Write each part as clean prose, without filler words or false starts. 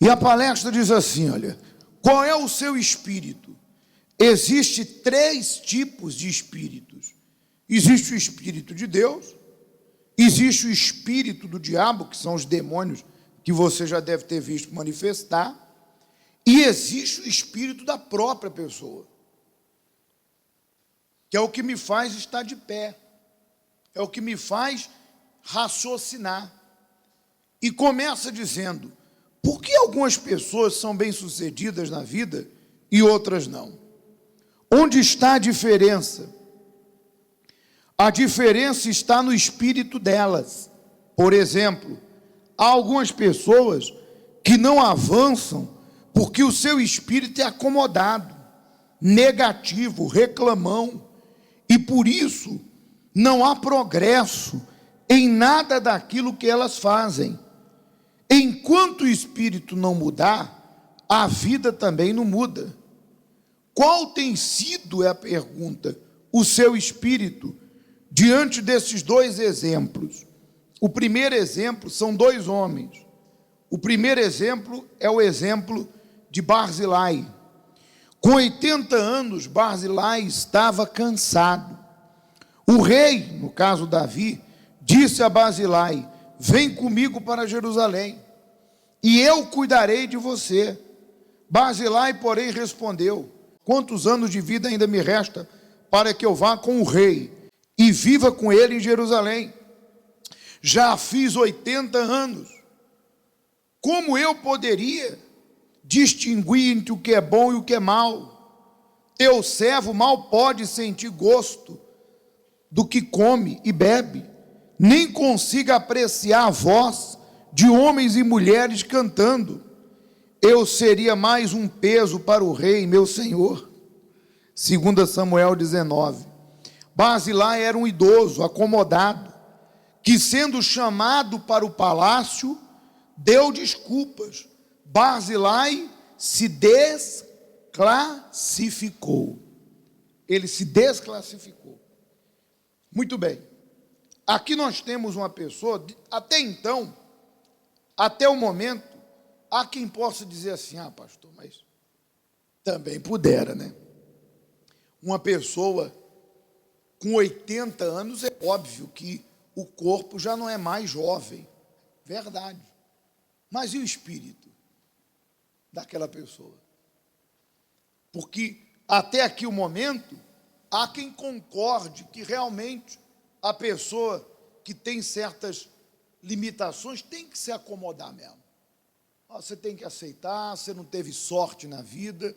E a palestra diz assim, olha, qual é o seu espírito? Existe 3 tipos de espíritos. Existe o espírito de Deus, existe o espírito do diabo, que são os demônios que você já deve ter visto manifestar, e existe o espírito da própria pessoa, que é o que me faz estar de pé, é o que me faz raciocinar. E começa dizendo, por que algumas pessoas são bem-sucedidas na vida e outras não? Onde está a diferença? A diferença está no espírito delas. Por exemplo, há algumas pessoas que não avançam porque o seu espírito é acomodado, negativo, reclamão, e por isso não há progresso em nada daquilo que elas fazem. Enquanto o espírito não mudar, a vida também não muda. Qual tem sido, é a pergunta, o seu espírito diante desses 2 exemplos? O primeiro exemplo são 2 homens. O primeiro exemplo é o exemplo de Barzilai. Com 80 anos, Barzilai estava cansado. O rei, no caso Davi, disse a Barzilai, vem comigo para Jerusalém, e eu cuidarei de você. Barzilai, porém, respondeu, quantos anos de vida ainda me resta para que eu vá com o rei e viva com ele em Jerusalém? Já fiz 80 anos. Como eu poderia distinguir entre o que é bom e o que é mal? Teu servo mal pode sentir gosto do que come e bebe, nem consiga apreciar a voz de homens e mulheres cantando. Eu seria mais um peso para o rei, meu senhor. 2 Samuel 19. Barzilai era um idoso, acomodado, que sendo chamado para o palácio, deu desculpas. Barzilai se desclassificou. Ele se desclassificou. Muito bem. Aqui nós temos uma pessoa, até então, até o momento, há quem possa dizer assim, pastor, mas também pudera, né? Uma pessoa com 80 anos, é óbvio que o corpo já não é mais jovem, verdade. Mas e o espírito daquela pessoa? Porque até aqui o momento, há quem concorde que realmente a pessoa que tem certas limitações tem que se acomodar mesmo. Você tem que aceitar, você não teve sorte na vida,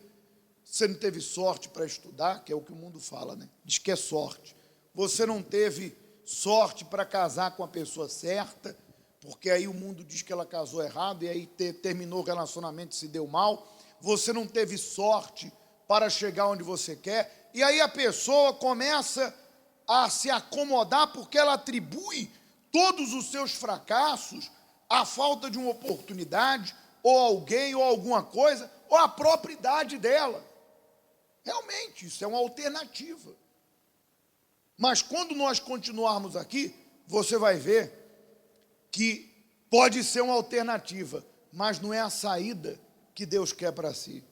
você não teve sorte para estudar, que é o que o mundo fala, né? Diz que é sorte. Você não teve sorte para casar com a pessoa certa, porque aí o mundo diz que ela casou errado, e aí terminou o relacionamento e se deu mal. Você não teve sorte para chegar onde você quer, e aí a pessoa começa a se acomodar porque ela atribui todos os seus fracassos à falta de uma oportunidade, ou alguém, ou alguma coisa, ou à própria idade dela. Realmente, isso é uma alternativa. Mas quando nós continuarmos aqui, você vai ver que pode ser uma alternativa, mas não é a saída que Deus quer para si.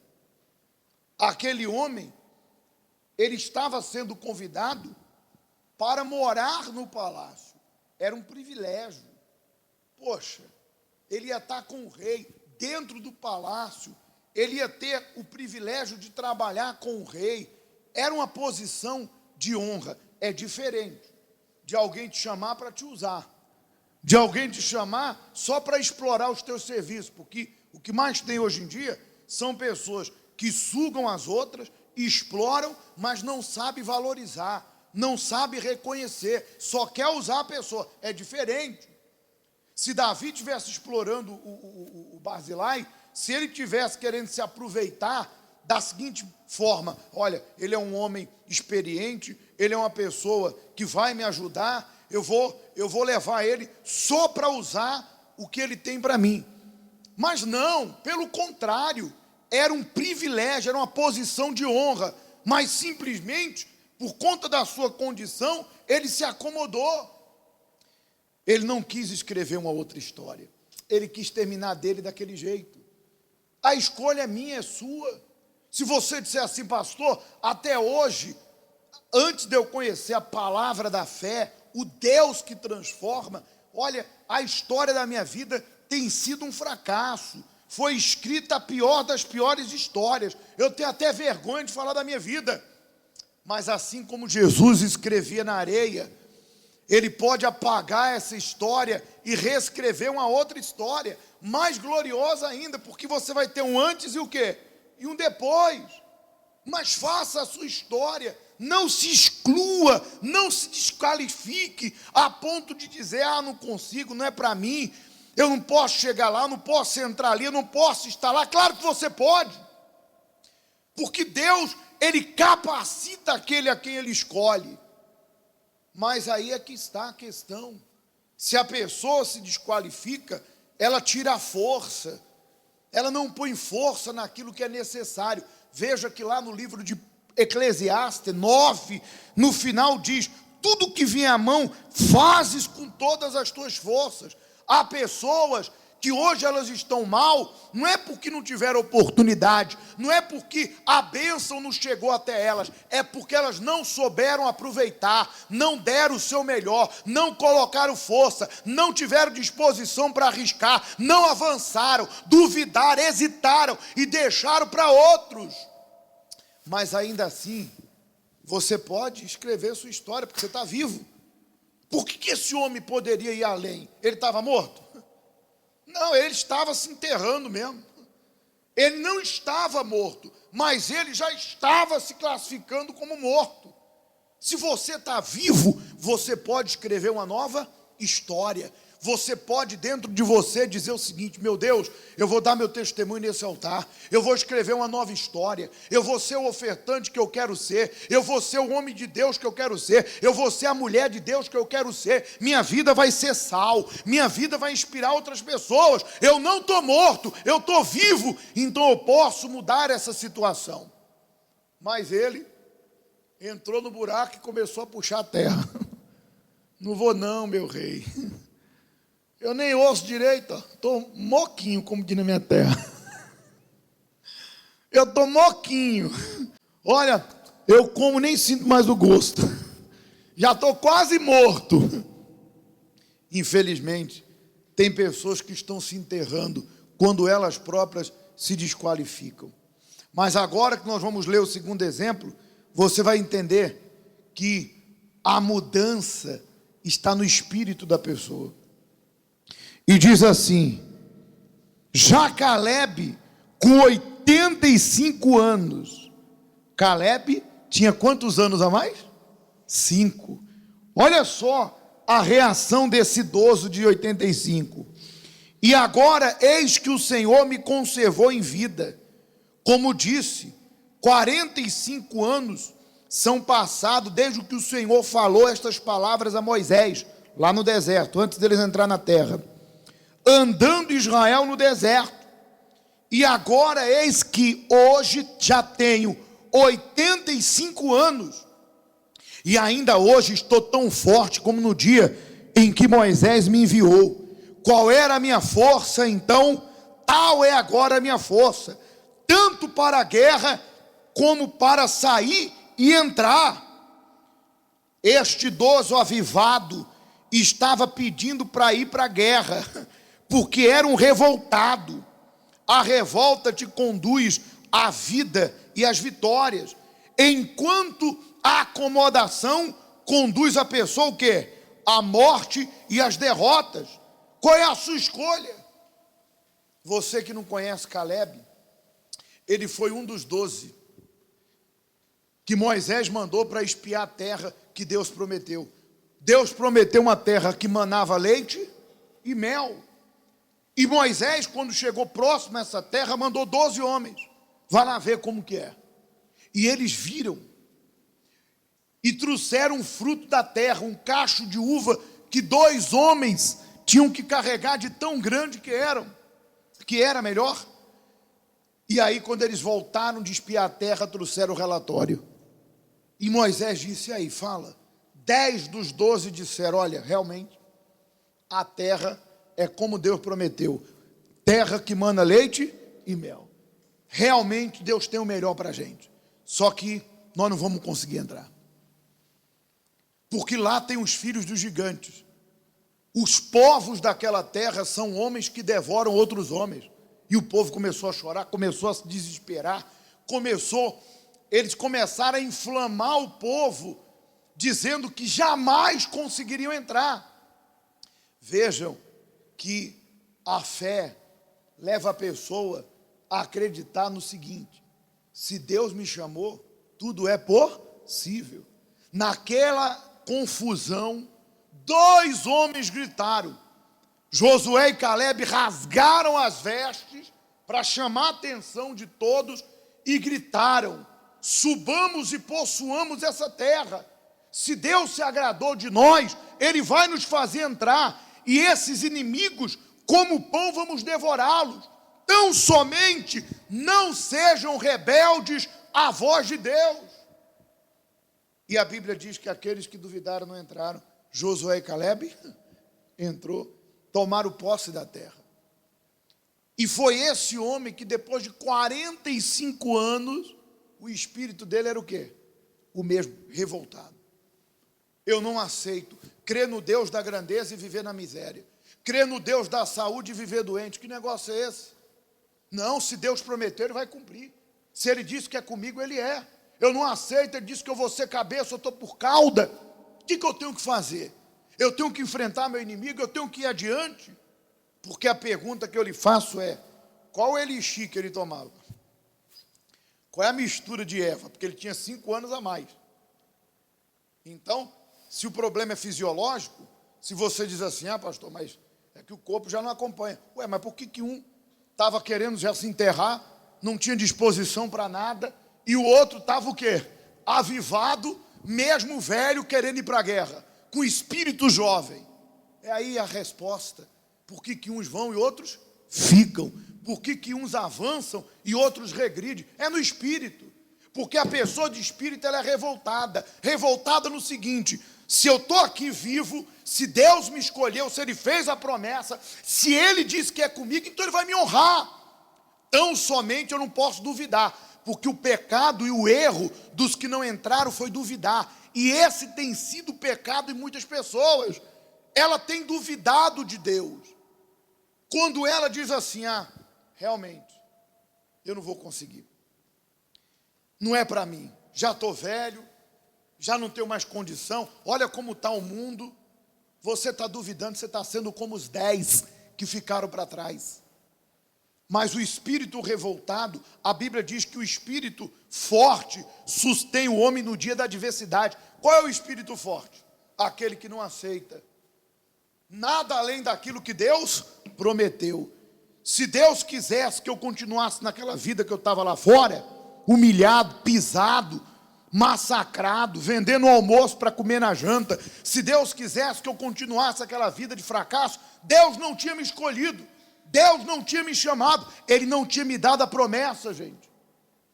Aquele homem, ele estava sendo convidado para morar no palácio. Era um privilégio. Poxa, ele ia estar com o rei dentro do palácio, ele ia ter o privilégio de trabalhar com o rei. Era uma posição de honra. É diferente de alguém te chamar para te usar, de alguém te chamar só para explorar os teus serviços, porque o que mais tem hoje em dia são pessoas que sugam as outras, exploram, mas não sabem valorizar, não sabem reconhecer, só quer usar a pessoa. É diferente. Se Davi estivesse explorando o Barzilai, se ele estivesse querendo se aproveitar da seguinte forma, olha, ele é um homem experiente, ele é uma pessoa que vai me ajudar, eu vou levar ele só para usar o que ele tem para mim. Mas não, pelo contrário, era um privilégio, era uma posição de honra, mas simplesmente, por conta da sua condição, ele se acomodou. Ele não quis escrever uma outra história, ele quis terminar dele daquele jeito. A escolha é minha, é sua. Se você disser assim, pastor, até hoje, antes de eu conhecer a palavra da fé, o Deus que transforma, olha, a história da minha vida tem sido um fracasso. Foi escrita a pior das piores histórias. Eu tenho até vergonha de falar da minha vida. Mas assim como Jesus escrevia na areia, Ele pode apagar essa história e reescrever uma outra história, mais gloriosa ainda, porque você vai ter um antes e o quê? E um depois. Mas faça a sua história, não se exclua, não se desqualifique, a ponto de dizer, não consigo, não é para mim, eu não posso chegar lá, eu não posso entrar ali, eu não posso estar lá. Claro que você pode, porque Deus, Ele capacita aquele a quem Ele escolhe. Mas aí é que está a questão. Se a pessoa se desqualifica, ela tira a força, ela não põe força naquilo que é necessário. Veja que lá no livro de Eclesiastes 9, no final diz, tudo que vier à mão, fazes com todas as tuas forças. Há pessoas que hoje elas estão mal, não é porque não tiveram oportunidade, não é porque a bênção não chegou até elas, é porque elas não souberam aproveitar, não deram o seu melhor, não colocaram força, não tiveram disposição para arriscar, não avançaram, duvidaram, hesitaram e deixaram para outros. Mas ainda assim, você pode escrever sua história, porque você está vivo. Por que esse homem poderia ir além? Ele estava morto? Não, ele estava se enterrando mesmo. Ele não estava morto, mas ele já estava se classificando como morto. Se você está vivo, você pode escrever uma nova história. Você pode dentro de você dizer o seguinte, meu Deus, eu vou dar meu testemunho nesse altar, eu vou escrever uma nova história, eu vou ser o ofertante que eu quero ser, eu vou ser o homem de Deus que eu quero ser, eu vou ser a mulher de Deus que eu quero ser, minha vida vai ser sal, minha vida vai inspirar outras pessoas, eu não estou morto, eu estou vivo, então eu posso mudar essa situação. Mas ele entrou no buraco e começou a puxar a terra. Não vou não, meu rei. Eu nem ouço direito, estou moquinho, como diz na minha terra. Eu estou moquinho. Olha, eu como nem sinto mais o gosto. Já estou quase morto. Infelizmente, tem pessoas que estão se enterrando quando elas próprias se desqualificam. Mas agora que nós vamos ler o segundo exemplo, você vai entender que a mudança está no espírito da pessoa. E diz assim, já Caleb, com 85 anos, Caleb tinha quantos anos a mais? 5. Olha só a reação desse idoso de 85. E agora, eis que o Senhor me conservou em vida. Como disse, 45 anos são passados desde que o Senhor falou estas palavras a Moisés, lá no deserto, antes deles entrar na terra. Andando Israel no deserto, e agora eis que hoje já tenho 85 anos, e ainda hoje estou tão forte como no dia em que Moisés me enviou. Qual era a minha força então? Tal é agora a minha força, tanto para a guerra, como para sair e entrar. Este idoso avivado estava pedindo para ir para a guerra, porque era um revoltado. A revolta te conduz à vida e às vitórias, enquanto a acomodação conduz a pessoa o quê? À morte e às derrotas. Qual é a sua escolha? Você que não conhece Caleb, ele foi um dos 12 que Moisés mandou para espiar a terra que Deus prometeu. Deus prometeu uma terra que manava leite e mel. E Moisés, quando chegou próximo a essa terra, mandou 12 homens. Vai lá ver como que é. E eles viram. E trouxeram um fruto da terra, um cacho de uva, que 2 homens tinham que carregar de tão grande que era melhor. E aí, quando eles voltaram de espiar a terra, trouxeram o relatório. E Moisés disse, aí, fala. 10 dos 12 disseram, olha, realmente, a terra é como Deus prometeu, terra que mana leite e mel. realmente Deus tem o melhor para a gente. Só que nós não vamos conseguir entrar. Porque lá tem os filhos dos gigantes. Os povos daquela terra são homens que devoram outros homens. E o povo começou a chorar, começou a se desesperar, eles começaram a inflamar o povo, dizendo que jamais conseguiriam entrar. Vejam que a fé leva a pessoa a acreditar no seguinte: se Deus me chamou, tudo é possível. Naquela confusão, 2 homens gritaram. Josué e Caleb rasgaram as vestes para chamar a atenção de todos e gritaram: subamos e possuamos essa terra. Se Deus se agradou de nós, Ele vai nos fazer entrar, e esses inimigos, como pão, vamos devorá-los. Tão somente não sejam rebeldes à voz de Deus. E a Bíblia diz que aqueles que duvidaram não entraram. Josué e Caleb entrou, tomaram posse da terra. E foi esse homem que depois de 45 anos, o espírito dele era o quê? O mesmo, revoltado. Eu não aceito crer no Deus da grandeza e viver na miséria. Crer no Deus da saúde e viver doente. Que negócio é esse? Não, se Deus prometeu, Ele vai cumprir. Se Ele disse que é comigo, Ele é. Eu não aceito, Ele disse que eu vou ser cabeça, eu estou por cauda. O que eu tenho que fazer? Eu tenho que enfrentar meu inimigo, eu tenho que ir adiante. Porque a pergunta que eu lhe faço é: qual elixir que ele tomava? Qual é a mistura de erva? Porque ele tinha 5 anos a mais. Então, se o problema é fisiológico, se você diz assim: ah, pastor, mas é que o corpo já não acompanha. Ué, mas por que um estava querendo já se enterrar, não tinha disposição para nada, e o outro estava o quê? Avivado, mesmo velho, querendo ir para a guerra, com espírito jovem. É aí a resposta. Por que uns vão e outros ficam? Por que uns avançam e outros regridem? É no espírito. Porque a pessoa de espírito, ela é revoltada. Revoltada no seguinte: se eu estou aqui vivo, se Deus me escolheu, se Ele fez a promessa, se Ele disse que é comigo, então Ele vai me honrar. Tão somente eu não posso duvidar, porque o pecado e o erro dos que não entraram foi duvidar. E esse tem sido o pecado de muitas pessoas. Ela tem duvidado de Deus. Quando ela diz assim: ah, realmente, eu não vou conseguir. Não é para mim. Já estou velho, já não tenho mais condição. Olha como está o mundo. Você está duvidando, você está sendo como os 10 que ficaram para trás. Mas o espírito revoltado, a Bíblia diz que o espírito forte sustém o homem no dia da adversidade. Qual é o espírito forte? Aquele que não aceita nada além daquilo que Deus prometeu. Se Deus quisesse que eu continuasse naquela vida que eu estava lá fora, humilhado, pisado, massacrado, vendendo o almoço para comer na janta, se Deus quisesse que eu continuasse aquela vida de fracasso, Deus não tinha me escolhido, Deus não tinha me chamado, Ele não tinha me dado a promessa, gente.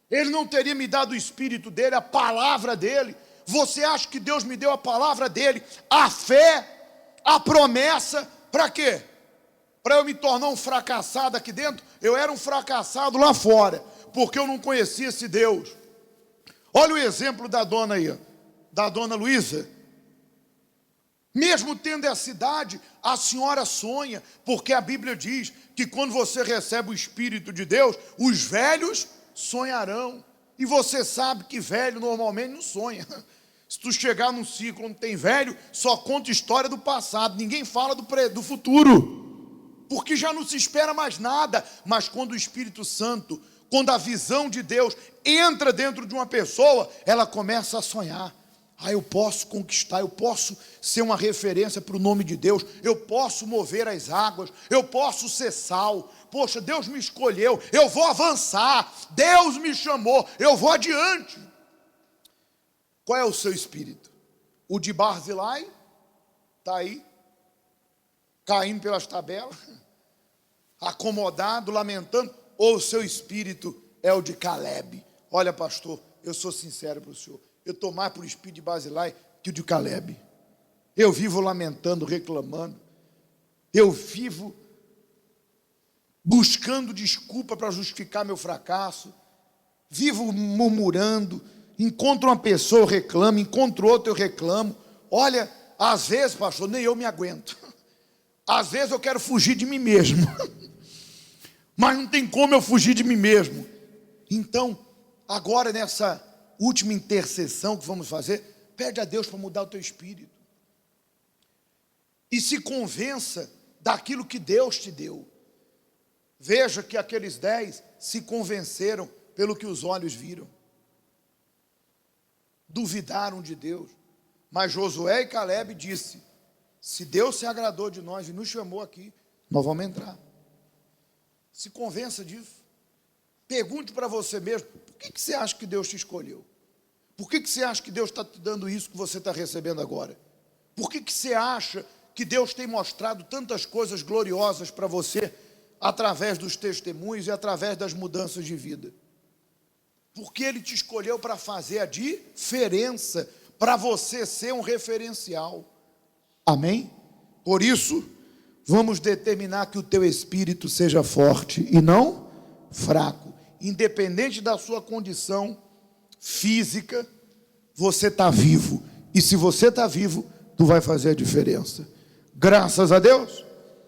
Ele não teria me dado o Espírito dEle, a palavra dEle. Você acha que Deus me deu a palavra dEle, a fé, a promessa, para quê? Para eu me tornar um fracassado aqui dentro? Eu era um fracassado lá fora, porque eu não conhecia esse Deus. Olha o exemplo da dona aí, da dona Luísa. Mesmo tendo essa idade, a senhora sonha, porque a Bíblia diz que quando você recebe o Espírito de Deus, os velhos sonharão. E você sabe que velho normalmente não sonha. Se tu chegar num ciclo onde tem velho, só conta história do passado, ninguém fala do futuro, porque já não se espera mais nada. Mas quando o Espírito Santo, quando a visão de Deus entra dentro de uma pessoa, ela começa a sonhar. Ah, eu posso conquistar, eu posso ser uma referência para o nome de Deus, eu posso mover as águas, eu posso ser sal. Poxa, Deus me escolheu, eu vou avançar, Deus me chamou, eu vou adiante. Qual é o seu espírito? O de Barzilai? Está aí, caindo pelas tabelas, acomodado, lamentando? Ou o seu espírito é o de Caleb? Olha, pastor, eu sou sincero para o senhor, eu estou mais para o espírito de Barzilai que o de Caleb. Eu vivo lamentando, reclamando, eu vivo buscando desculpa para justificar meu fracasso, vivo murmurando, encontro uma pessoa, eu reclamo, encontro outra, eu reclamo. Olha, às vezes, pastor, nem eu me aguento. Às vezes eu quero fugir de mim mesmo. Mas não tem como eu fugir de mim mesmo. Então, agora nessa última intercessão que vamos fazer, pede a Deus para mudar o teu espírito. E se convença daquilo que Deus te deu. Veja que aqueles 10 se convenceram pelo que os olhos viram. Duvidaram de Deus. Mas Josué e Caleb disse: se Deus se agradou de nós e nos chamou aqui, nós vamos entrar. Se convença disso. Pergunte para você mesmo: por que você acha que Deus te escolheu? Por que você acha que Deus está te dando isso que você está recebendo agora? Por que você acha que Deus tem mostrado tantas coisas gloriosas para você através dos testemunhos e através das mudanças de vida? Porque Ele te escolheu para fazer a diferença, para você ser um referencial. Amém? Por isso, vamos determinar que o teu espírito seja forte e não fraco. Independente da sua condição física, você está vivo. E se você está vivo, tu vai fazer a diferença. Graças a Deus.